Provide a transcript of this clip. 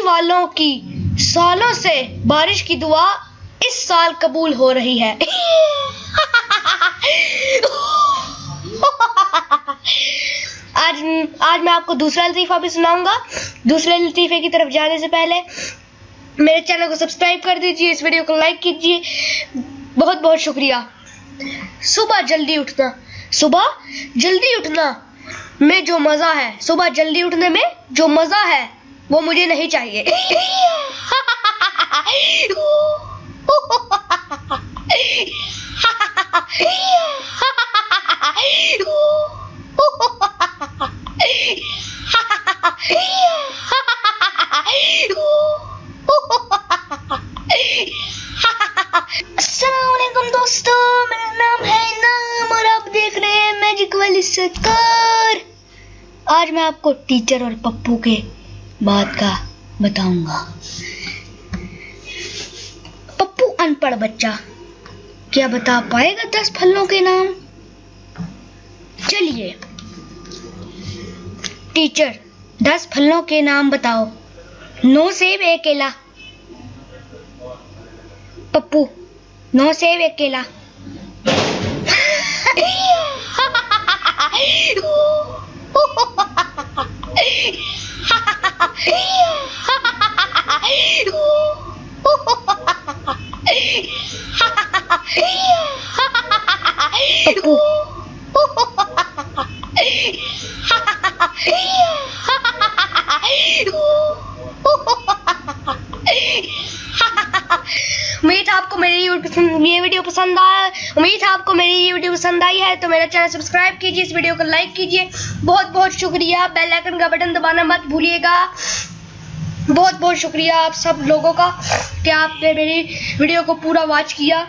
वालों की सालों से बारिश की दुआ इस साल कबूल हो रही है। आज मैं आपको दूसरा लतीफ़ा भी सुनाऊंगा। दूसरे लतीफ़े की तरफ जाने से पहले मेरे चैनल को सब्सक्राइब कर दीजिए, इस वीडियो को लाइक कीजिए। बहुत बहुत शुक्रिया। सुबह जल्दी उठना में जो मजा है, सुबह जल्दी उठने में जो मजा है वो मुझे नहीं चाहिए। अस्सलामुअलैकुम दोस्तों, मेरा नाम है इनाम और आप देख रहे हैं मैजिक वाली सरकार। आज मैं आपको टीचर और पप्पू के बात का बताऊंगा। पप्पू अनपढ़ बच्चा क्या बता पाएगा 10 फलों के नाम? चलिए टीचर 10 फलों के नाम बताओ। 9 सेब 1 केला। पप्पू 9 सेब 1 केला। उम्मीद आपको मेरी ये वीडियो पसंद आई है तो मेरा चैनल सब्सक्राइब कीजिए, इस वीडियो को लाइक कीजिए। बहुत बहुत शुक्रिया। बेल आइकन का बटन दबाना मत भूलिएगा। बहुत बहुत शुक्रिया आप सब लोगों का कि आपने मेरी वीडियो को पूरा वॉच किया।